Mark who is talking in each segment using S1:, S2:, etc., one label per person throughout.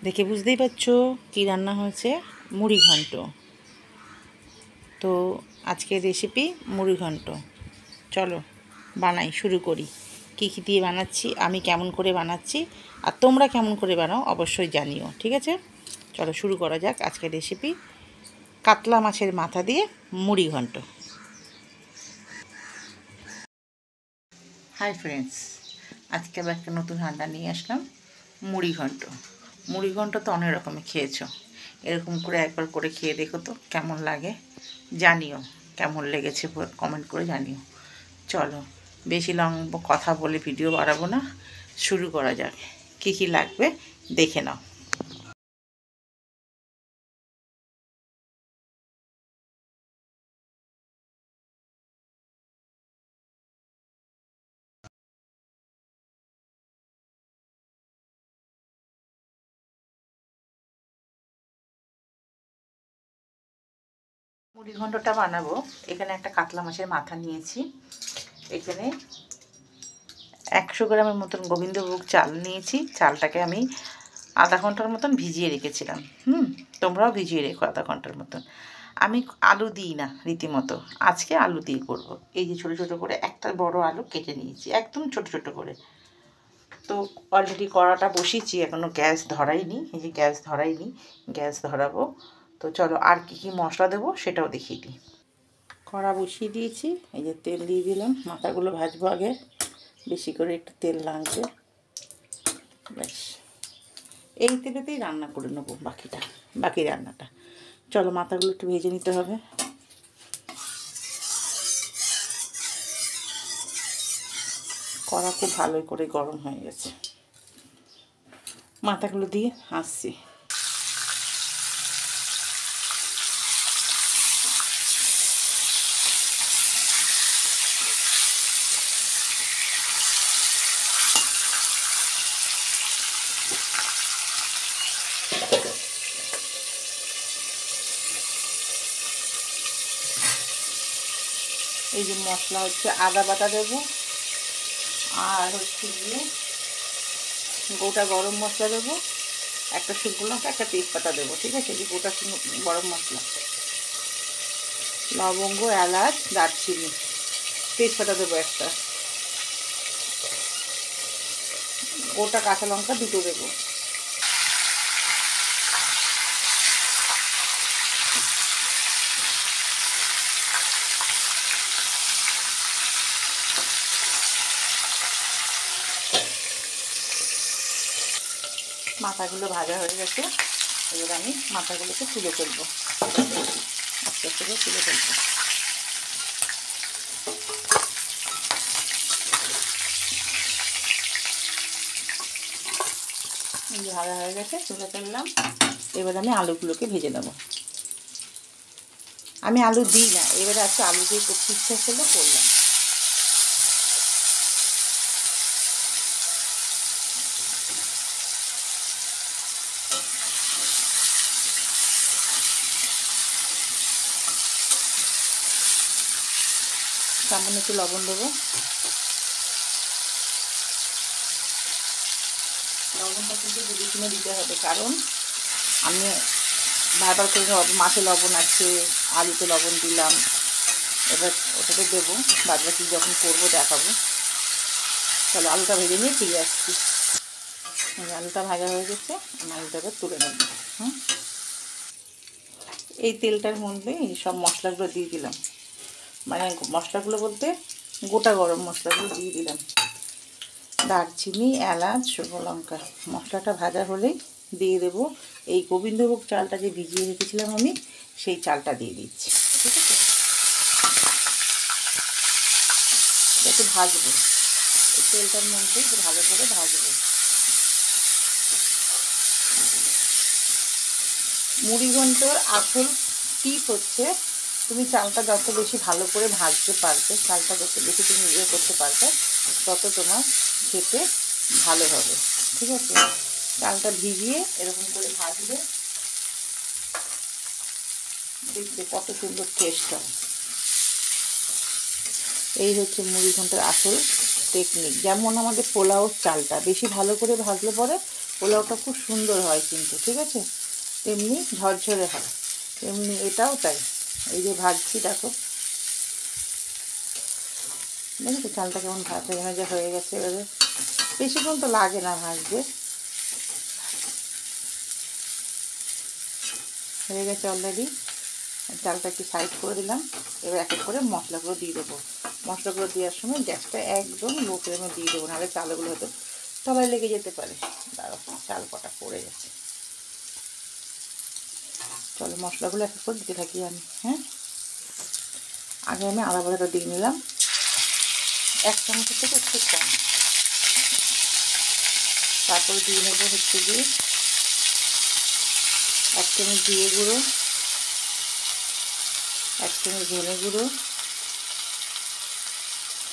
S1: দেখে বুঝতেই পারছো কী রান্না হয়েছে, মুড়ি ঘন্ট। তো আজকের রেসিপি মুড়ি ঘন্ট। চলো বানাই, শুরু করি। কী কী দিয়ে বানাচ্ছি, আমি কেমন করে বানাচ্ছি, আর তোমরা কেমন করে বানাও অবশ্যই জানিও, ঠিক আছে? চলো শুরু করা যাক আজকের রেসিপি, কাতলা মাছের মাথা দিয়ে মুড়ি ঘন্ট। হাই ফ্রেন্ডস, আজকে আবার একটা নতুন রান্না নিয়ে আসলাম, মুড়ি ঘন্ট। মুড়ি ঘন্ট তো অনেক রকমের খেয়েছো, এরকম করে একবার করে খেয়ে দেখো তো কেমন লাগে, জানিও কেমন লেগেছে, কমেন্ট করে জানিও। চলো বেশি কথা বলে ভিডিও বাড়াবো না, শুরু করা যাক। কী কী লাগবে দেখে নাও। মুড়ি ঘন্টটা বানাবো, এখানে একটা কাতলা মাছের মাথা নিয়েছি, এখানে 100 গ্রামের মতন গোবিন্দভোগ চাল নিয়েছি। চালটাকে আমি আধা ঘন্টার মতন ভিজিয়ে রেখেছিলাম। তোমরাও ভিজিয়ে রেখো আধা ঘন্টার মতন। আমি আলু দিই না রীতিমতো, আজকে আলু দিয়ে করব। এই যে ছোটো ছোটো করে একটা বড় আলু কেটে নিয়েছি, একদম ছোটো ছোটো করে। তো অলরেডি কড়াটা বসিয়েছি, এখনও গ্যাস ধরাইনি। এই যে গ্যাস ধরাইনি, গ্যাস ধরাবো। তো চলো আর কী কী মশলা দেবো সেটাও দেখিয়ে দিই। কড়া বসিয়ে দিয়েছি, এই যে তেল দিয়ে দিলাম। মাথাগুলো ভাজবো আগে, বেশি করে একটু তেল লাগবে। ব্যাস এই তেলেতেই রান্না করে নেবো বাকি রান্নাটা। চলো মাথাগুলো একটু ভেজে নিতে হবে। কড়া খুব ভালোই করে গরম হয়ে গেছে, মাথাগুলো দিয়ে আসছি। এই যে মশলা হচ্ছে আদা বাটা দেবো, আর হচ্ছে গিয়ে গোটা গরম মশলা দেবো, একটা শুকনো লঙ্কা, একটা তেজপাতা দেবো, ঠিক আছে? যে গোটা গরম মশলা, লবঙ্গ, এলাচ, দারচিনি, তেজপাতা দেবো একটা, গোটা কাঁচা লঙ্কা দুটো দেবো। মাথাগুলো ভাজা হয়ে গেছে, এবার আমি মাথাগুলোকে তুলে ফেলবো, আস্তে আস্তে করে তুলে ফেলবো। ভাজা হয়ে গেছে, তুলে ফেললাম। এবার আমি আলুগুলোকে ভেজে নেব। আমি আলু দিই না, এবারে আজকে আলু দিয়ে করতে ইচ্ছা করলে করলাম। সামান্য একটু লবণ দেবো, লবণটা কিন্তু বুঝে শুনে দিতে হবে, কারণ আমি বারবার করে মাছে লবণ আছে, আলুতে লবণ দিলাম, এবার ওটাতে দেবো, বাদ বাকি যখন করবো দেখাবো। তাহলে আলুটা ভেজে নিয়ে ফিরে আসছি। আলুটা ভাজা হয়ে গেছে, আমি আলুটাকে তুলে নেব। এই তেলটার মধ্যে এই সব মশলাগুলো দিয়ে দিলাম, মানে মশলাগুলো বলতে গোটা গরম মশলাগুলো দিয়ে দিলাম, দারচিনি, এলাচ, শুকনো লঙ্কা। মশলাটা ভাজা হলেই দিয়ে দেবো এই গোবিন্দভোগ চালটা যে ভিজিয়ে রেখেছিলাম আমি, সেই চালটা দিয়ে দিচ্ছি, ঠিক আছে? একটু ভাজবো, এই তেলটার মধ্যে একটু ভালো করে ভাজবো। মুড়ি ঘন্টর আসল টিপ হচ্ছে, তুমি চালটা যত বেশি ভালো করে ভাজতে পারবে, চালটা যত বেশি তুমি করতে পারবে, তত তোমার খেতে ভালো হবে, ঠিক আছে? চালটা ভিজিয়ে এরকম করে ভাজবে, দেখবে কত সুন্দর টেস্ট হয়। এই হচ্ছে মুড়ি ঘন্টার আসল টেকনিক। যেমন আমাদের পোলাও চালটা বেশি ভালো করে ভাজলে পরে পোলাওটা খুব সুন্দর হয় কিন্তু, ঠিক আছে, তেমনি ঝরঝরে হয়, তেমনি এটাও তাই। এই যে ভাজছি দেখো, দেখো চালটা কেমন ভাজা ভাজা হয়ে গেছে। এবারে বেশিক্ষণ তো লাগে না ভাজতে, হয়ে গেছে অলরেডি। চালটা একটু সাইড করে দিলাম। এবার এক এক করে মশলাগুলো দিয়ে দেবো। মশলাগুলো দেওয়ার সময় গ্যাসটা একদম লো ফ্লেমে দিয়ে দেবো, নাহলে চালগুলো হয়তো তলায় লেগে যেতে পারে। দাঁড়াও, চাল কটা পড়ে গেছে। চলো মশলাগুলো এক এক করে দিতে থাকি আমি। হ্যাঁ, আগে আমি আদা বাটাটা দিয়ে নিলাম 1 চামচের থেকে একটু কম। তারপরে দিয়ে নেবো হচ্ছে গিয়ে 1 চামচ জিরে গুঁড়ো, 1 চামচ ধনে গুঁড়ো,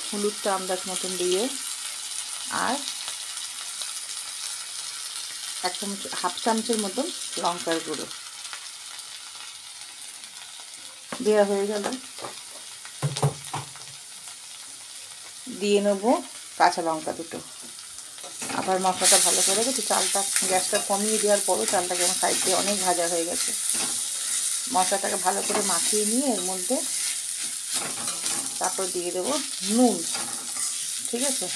S1: হলুদটা আন্দাজ মতন দিয়ে, আর 1 চামচের মতন লঙ্কার গুঁড়ো দেওয়া হয়ে গেল। দিয়ে নেবো কাঁচা লঙ্কা দুটো। আবার মশলাটা ভালো করে গেছে। চালটা গ্যাসটা কমিয়ে দেওয়ার পরও চালটা যেমন সাইড দিয়ে অনেক ভাজা হয়ে গেছে। মশলাটাকে ভালো করে মাখিয়ে নিয়ে এর মধ্যে তারপর দিয়ে দেবো নুন, ঠিক আছে।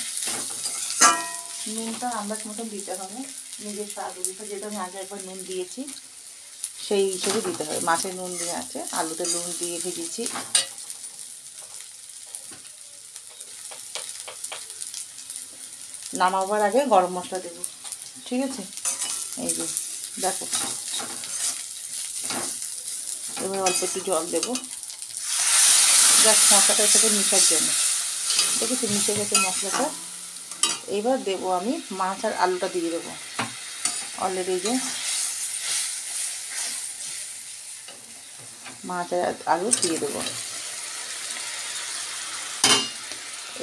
S1: নুনটা আন্দাজ মতন দিতে হবে, নিজের স্বাদ অনুসারে, যেটা আমি আগে একবার নুন দিয়েছি সেই হিসেবে দিতে হবে। মাছে নুন দিয়ে আছে, আলুতে নুন দিয়ে ভেজেছি। নামাবার আগে গরম মশলা দেবো, ঠিক আছে। এই যে দেখো, এবার অল্প একটু জল দেবো জাস্ট মশলাটার সাথে মিশার জন্য। দেখেছি মিশে গেছে মশলাটা। এবার দেবো আমি মাছ আর আলুটা দিয়ে দেবো। অলরেডি যে মাছ আর আলু দিয়ে দেবো।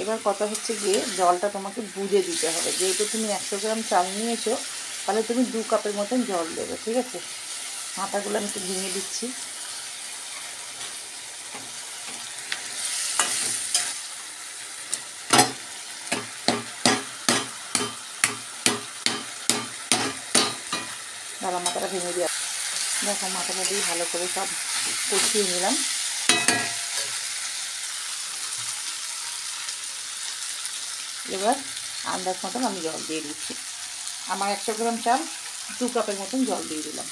S1: এবার কথা হচ্ছে গিয়ে জলটা তোমাকে বুঝে দিতে হবে। যেহেতু তুমি 100 গ্রাম চাল নিয়েছো, তাহলে তুমি 2 কাপের মতন জল দেবে, ঠিক আছে। আটাগুলো আমি একটু ভেঙে দিচ্ছি। দাঁড়া, মাথাটা ভেঙে দেওয়া। দেখো মাথাটা দিয়ে ভালো করে সব কষিয়ে নিলাম। এবার আন্দাজ মতন আমি জল দিয়ে দিচ্ছি। আমার 100 গ্রাম চাল 2 কাপের মতন জল দিয়ে দিলাম।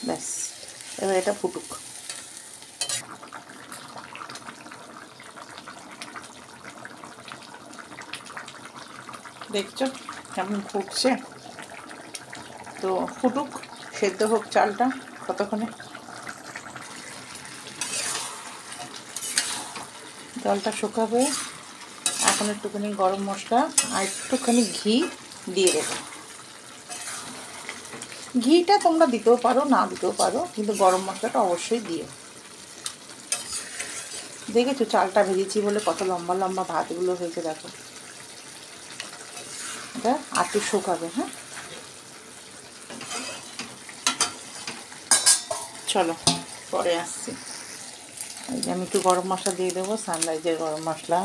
S1: ব্যাস, এবার এটা ফুটুক। দেখছো কেমন ফুটছে? তো ফুটুক, সেদ্ধ হোক চালটা কতক্ষণে। জলটা শুকাবে। এখন একটুখানি গরম মশলা আর একটুখানি ঘি দিয়ে দেবো। ঘিটা তোমরা দিতেও পারো, না দিতেও পারো, কিন্তু গরম মশলাটা অবশ্যই দিও। দেখেছো চালটা ভেজেছি বলে কত লম্বা লম্বা ভাতগুলো হয়েছে, দেখো। এটা আর একটু শুকাবে। হ্যাঁ, চলো পরে আসছি। এই যে আমি একটু গরম মশলা দিয়ে দেবো, সানরাইজের গরম মশলা।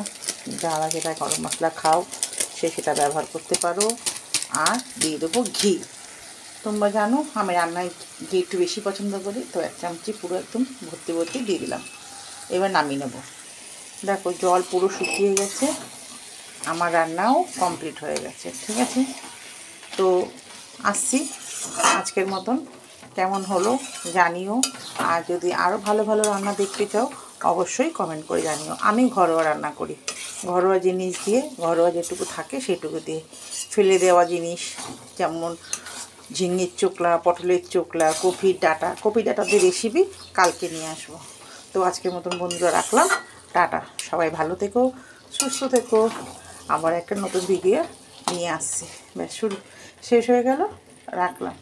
S1: যারা যেটা গরম মশলা খাও সে সেটা ব্যবহার করতে পারো। আর দিয়ে দেবো ঘি। তোমরা জানো আমি রান্নায় ঘি একটু বেশি পছন্দ করি, তো 1 চামচি পুরো একদম ভর্তি ভর্তি দিয়ে দিলাম। এবার নামিয়ে নেবো। দেখো জল পুরো শুকিয়ে গেছে, আমার রান্নাও কমপ্লিট হয়ে গেছে, ঠিক আছে। তো আসছি, আজকের মতন কেমন হলো জানিও। আর যদি আরও ভালো ভালো রান্না দেখতে চাও অবশ্যই কমেন্ট করে জানিও। আমি ঘরোয়া রান্না করি, ঘরোয়া জিনিস দিয়ে, ঘরোয়া যেটুকু থাকে সেটুকু দিয়ে। ফেলে দেওয়া জিনিস যেমন ঝিঙের চোকলা, পটলের চোকলা, কপির ডাটা দিয়ে রেসিপি কালকে নিয়ে আসবো। তো আজকের মতন বন্ধুরা রাখলাম, টাটা। সবাই ভালো থেকো, সুস্থ থেকো। আবার একটা নতুন ভিডিও নিয়ে আসছি। ব্যাস শেষ হয়ে গেল, রাখলাম।